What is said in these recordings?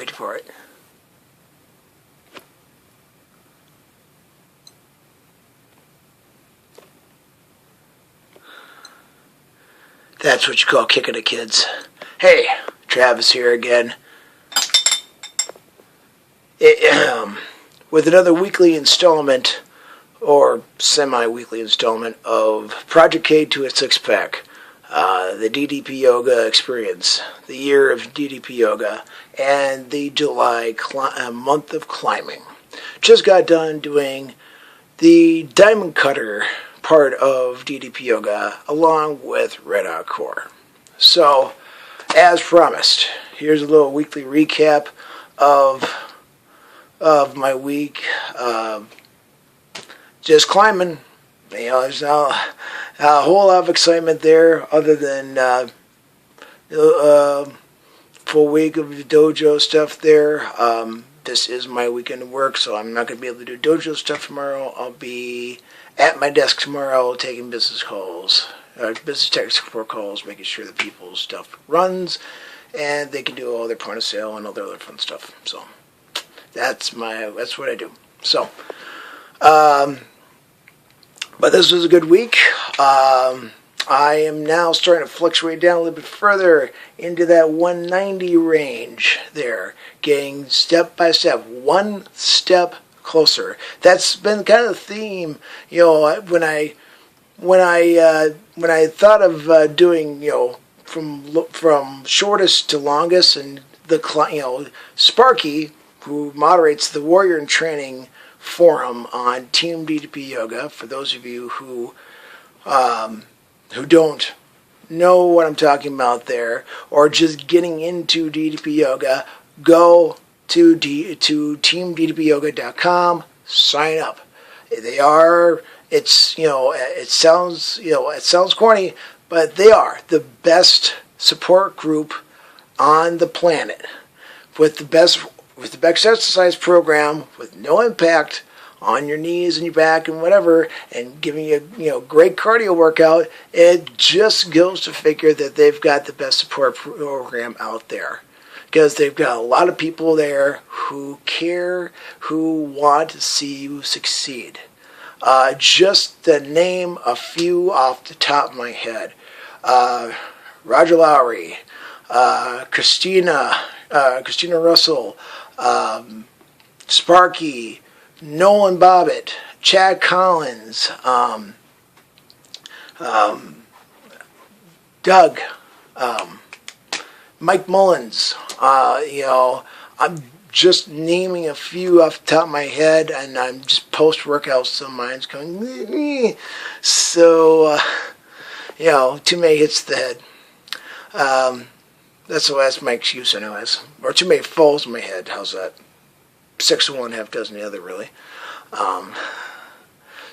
Wait for it. That's what you call kicking the kids. Hey, Travis here again. With another weekly installment, or semi-weekly installment, of Project K to a Six-Pack. The DDPYoga experience, the year of DDPYoga, and the July month of climbing. Just got done doing the Diamond Cutter part of DDPYoga along with Red Hot Core. So, as promised, here's a little weekly recap of my week. Just climbing. You know, there's a whole lot of excitement there, other than full week of the dojo stuff there. This is my weekend of work, so I'm not going to be able to do dojo stuff tomorrow. I'll be at my desk tomorrow taking business calls, business tech support calls, making sure that people's stuff runs and they can do all their point of sale and all their other fun stuff. So that's what I do. So, but this was a good week. I am now starting to fluctuate down a little bit further into that 190 range there, getting step by step, one step closer. That's been kind of the theme, you know, when I thought of doing, you know, from shortest to longest, and Sparky, who moderates the Warrior in Training forum on Team DDPYoga, for those of you who don't know what I'm talking about there, or just getting into DDPYoga, go to teamddpyoga.com, sign up. It sounds corny, but they are the best support group on the planet, with the best exercise program, with no impact on your knees and your back and whatever, and giving you great cardio workout. It just goes to figure that they've got the best support program out there, because they've got a lot of people there who care, who want to see you succeed. Just to name a few off the top of my head: Roger Lowry, Christina Russell, Sparky, Nolan Bobbitt, Chad Collins, Doug, Mike Mullins. I'm just naming a few off the top of my head, and I'm just post-workout, so mine's going, so, too many hits to the head. That's my excuse anyways. Or too many falls in my head. How's that? 6 of one, half dozen the other, really.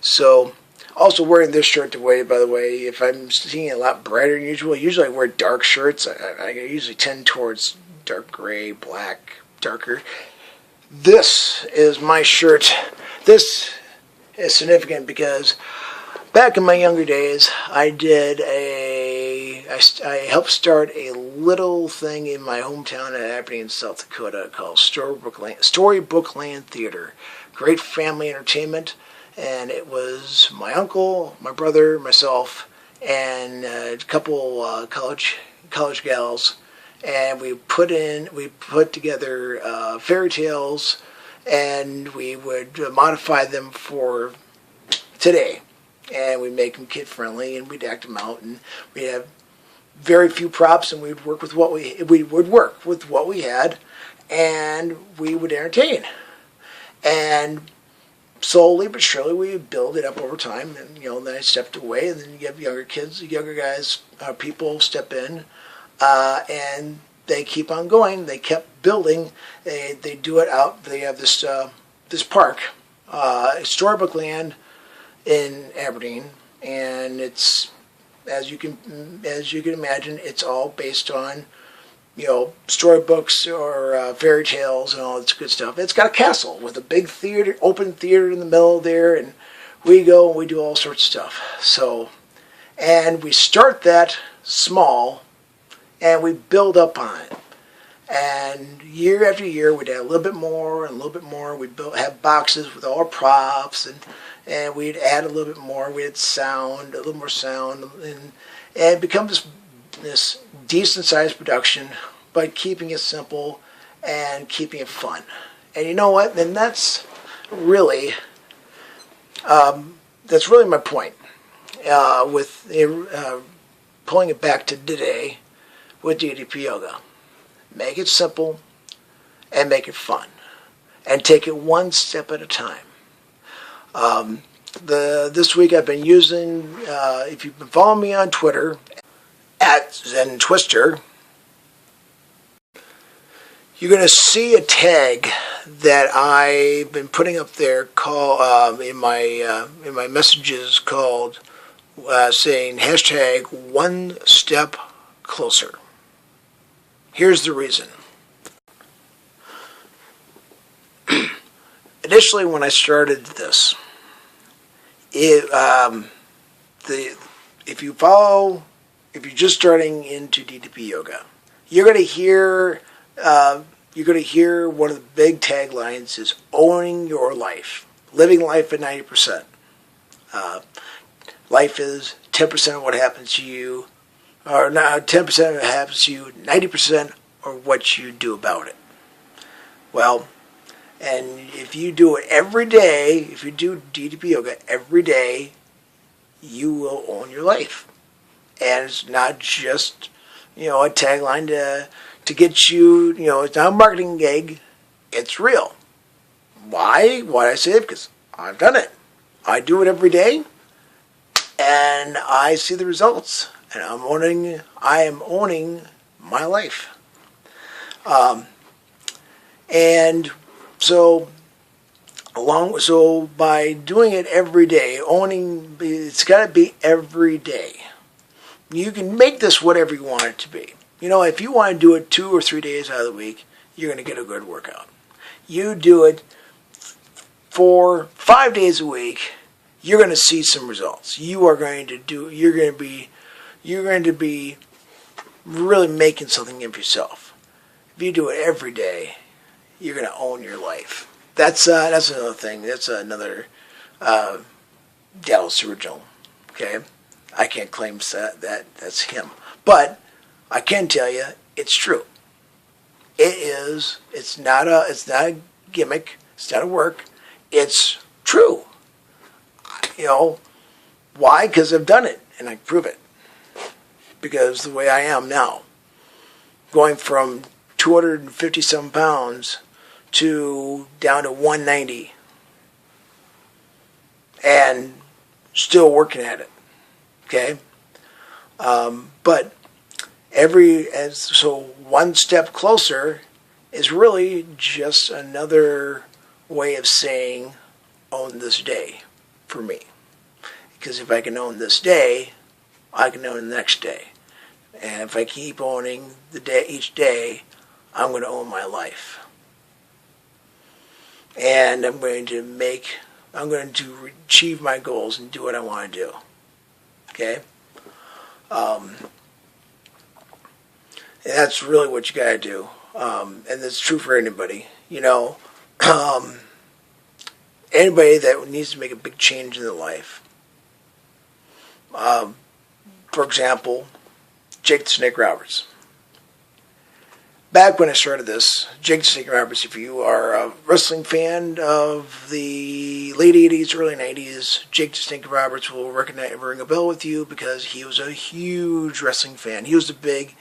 So, also wearing this shirt today, by the way, if I'm seeing a lot brighter than usual, usually I wear dark shirts. I usually tend towards dark gray, black, darker. This is my shirt. This is significant because back in my younger days, I helped start a little thing in my hometown of Aberdeen, South Dakota, called Storybook Land Theater. Great family entertainment, and it was my uncle, my brother, myself, and a couple college gals, and we put together fairy tales, and we would modify them for today, and we'd make them kid friendly, and we'd act them out, and we'd have very few props, and we'd work with what we had, and we would entertain. And slowly but surely we would build it up over time, and then I stepped away, and then you have younger kids, younger guys, people step in, and they keep on going. They kept building. They do it out. They have this park, Storybook Land in Aberdeen, and it's, as you can imagine, it's all based on storybooks or fairy tales and all this good stuff. It's got a castle with a big theater, open theater in the middle there, and we go and we do all sorts of stuff. So, and we start that small, and we build up on it. And year after year, we'd add a little bit more and a little bit more. We'd have boxes with all our props, and we'd add a little bit more. We had sound, a little more sound, and it becomes this decent-sized production, but keeping it simple and keeping it fun. And you know what? And that's really my point with pulling it back to today with DDP Yoga. Make it simple and make it fun, and take it one step at a time. This week I've been using, if you've been following me on Twitter, at Zen Twister, you're going to see a tag that I've been putting up there called in my messages called saying hashtag one step closer. Here's the reason. Initially, when I started this, if you're just starting into DDP Yoga, you're going to hear one of the big taglines is owning your life, living life at 90%. Life is 10% of what happens to you, or not 10% of what happens to you, 90% are what you do about it. Well, and if you do it every day, if you do DDP Yoga every day, you will own your life. And it's not just, a tagline to get you, it's not a marketing gig. It's real. Why? Why I say it? Because I've done it. I do it every day, and I see the results. And I am owning my life. And so by doing it every day, it's got to be every day. You can make this whatever you want it to be. If you want to do it 2 or 3 days out of the week, you're going to get a good workout. You do it for 5 days a week, you're going to see some results. You're going to be really making something of yourself. If you do it every day, you're going to own your life. That's another thing. That's another Dallas original. Okay, I can't claim that's him, but I can tell you it's true. It's not a gimmick. It's not a work. It's true. Why? Because I've done it and I can prove it. Because the way I am now, going from 257 pounds to down to 190 and still working at it. Okay? But so one step closer is really just another way of saying own this day for me. Because if I can own this day, I can own the next day. And if I keep owning each day, I'm going to own my life. And I'm going to achieve my goals and do what I want to do. Okay? And that's really what you got to do. And that's true for anybody. Anybody that needs to make a big change in their life. For example, Jake the Snake Roberts. Back when I started this, Jake the Snake Roberts, if you are a wrestling fan of the late 80s, early 90s, Jake the Snake Roberts will ring a bell with you because he was a huge wrestling fan. He was the big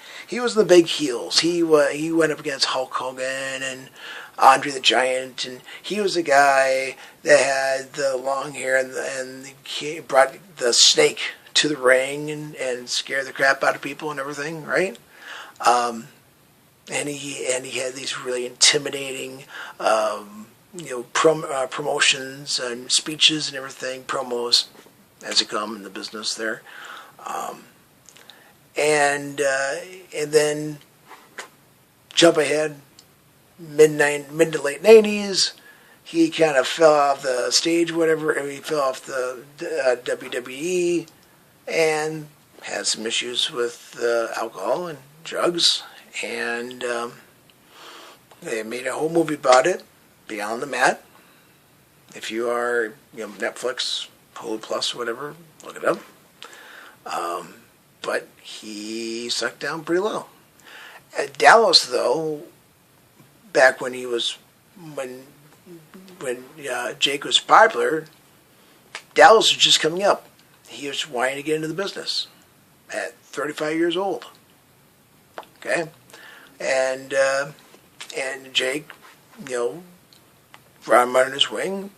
heels. He went up against Hulk Hogan and Andre the Giant, and he was the guy that had the long hair and he brought the snake to the ring and scared the crap out of people and everything, right? And he had these really intimidating, promotions and speeches and everything, promos as they come in the business there, and then jump ahead, mid to late 90s, he kind of fell off the stage, he fell off the WWE, and had some issues with alcohol and drugs, and They made a whole movie about it, Beyond the Mat. If you are, Netflix, Hulu Plus, whatever, look it up. But he sucked down pretty low. At Dallas, though, back when Jake was popular, Dallas was just coming up. He was wanting to get into the business at 35 years old. Okay, and Jake, brought him under his wing,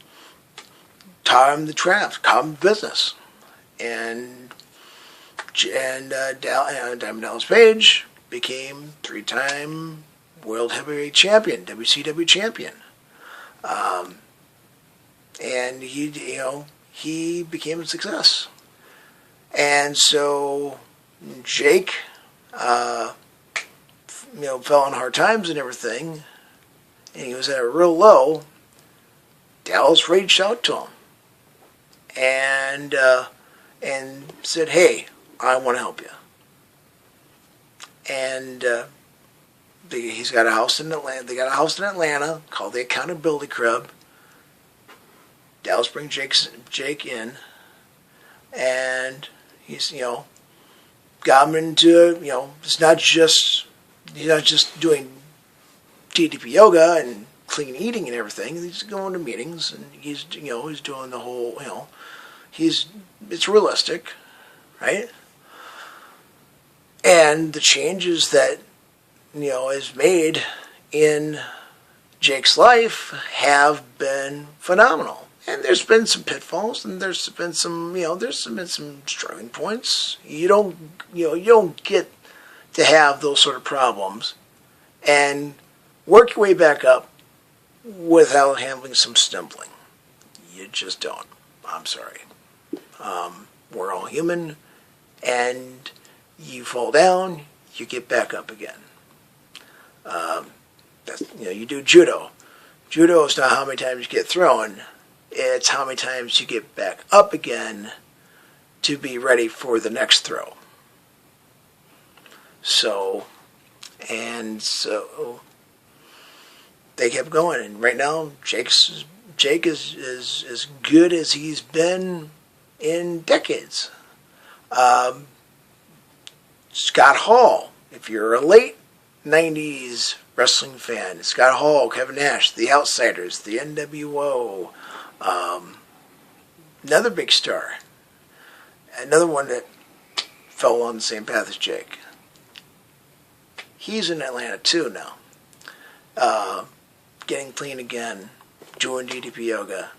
taught him the craft, taught him the business, and Diamond Dallas Page became 3-time World Heavyweight Champion, WCW Champion, and he became a success, and so Jake, fell on hard times and everything, and he was at a real low. Dallas reached out to him and said, "Hey, I want to help you." And he's got a house in Atlanta. They got a house in Atlanta called the Accountability Club. Dallas brings Jake in, and he's got him into he's not just doing DDP yoga and clean eating and everything. He's going to meetings and he's doing the whole it's realistic, right? And the changes that is made in Jake's life have been phenomenal. And there's been some pitfalls, and there's been some struggling points. You don't get to have those sort of problems and work your way back up without having some stumbling. You just don't. I'm sorry. We're all human, and you fall down, you get back up again. You do judo. Judo is not how many times you get thrown. It's how many times you get back up again to be ready for the next throw. So they kept going, and right now Jake is as good as he's been in decades. Scott Hall, if you're a late 90s wrestling fan, Scott Hall, Kevin Nash, The Outsiders, the NWO, another big star, another one that fell on the same path as Jake. He's in Atlanta too now, getting clean again, doing DDP yoga,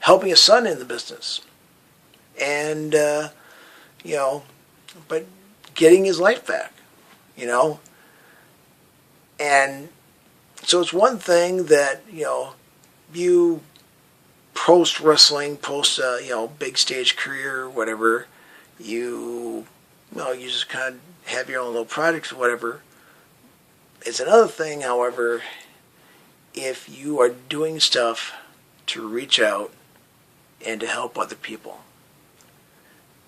helping his son in the business, and but getting his life back, and so it's one thing that you post wrestling, post big stage career, or whatever, you just kind of have your own little projects or whatever. It's another thing, however, if you are doing stuff to reach out and to help other people.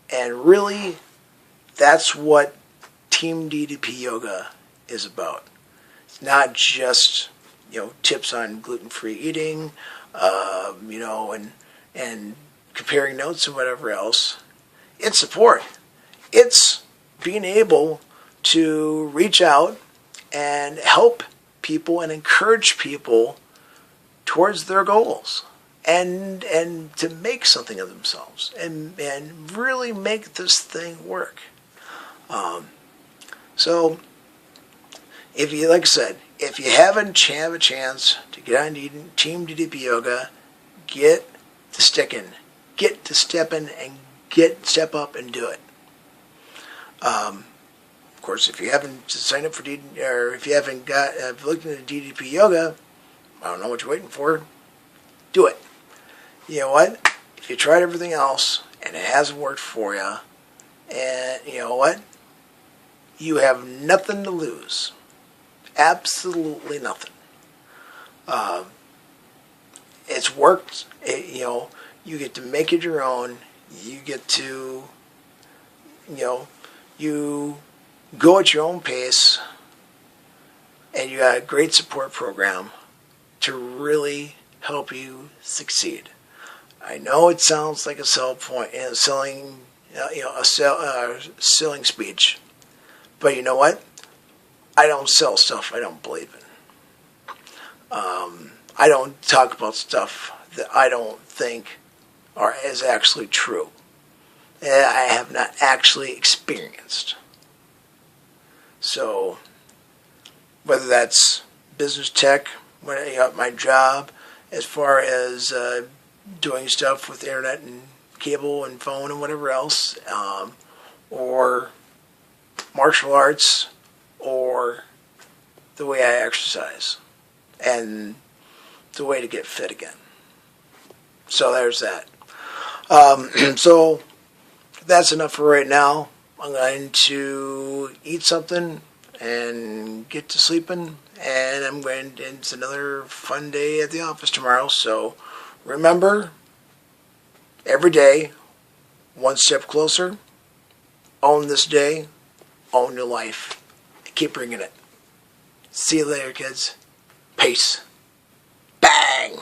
And really, that's what Team DDP Yoga is about. It's not just, tips on gluten-free eating, and comparing notes and whatever else. It's support. It's being able to reach out and help people and encourage people towards their goals, and to make something of themselves and really make this thing work. So if you, like I said, if you haven't have a chance to get on Team DDP Yoga, get to sticking, get to stepping, and step up and do it. Of course, if you haven't signed up for or if you haven't looked into DDP Yoga, I don't know what you're waiting for. Do it. You know what? If you tried everything else and it hasn't worked for you, and you know what? You have nothing to lose. Absolutely nothing. It's worked. You get to make it your own. You get to, you go at your own pace. and you got a great support program to really help you succeed. I know it sounds like a selling speech, but you know what? I don't sell stuff I don't believe in. I don't talk about stuff that I don't think is actually true, that I have not actually experienced. So, whether that's business tech, my job, as far as doing stuff with internet and cable and phone and whatever else, or martial arts, or the way I exercise, and the way to get fit again. So there's that. So that's enough for right now. I'm going to eat something and get to sleeping, and it's another fun day at the office tomorrow. So remember, every day, one step closer. Own this day. Own your life. Keep bringing it. See you later, kids. Peace. Bang!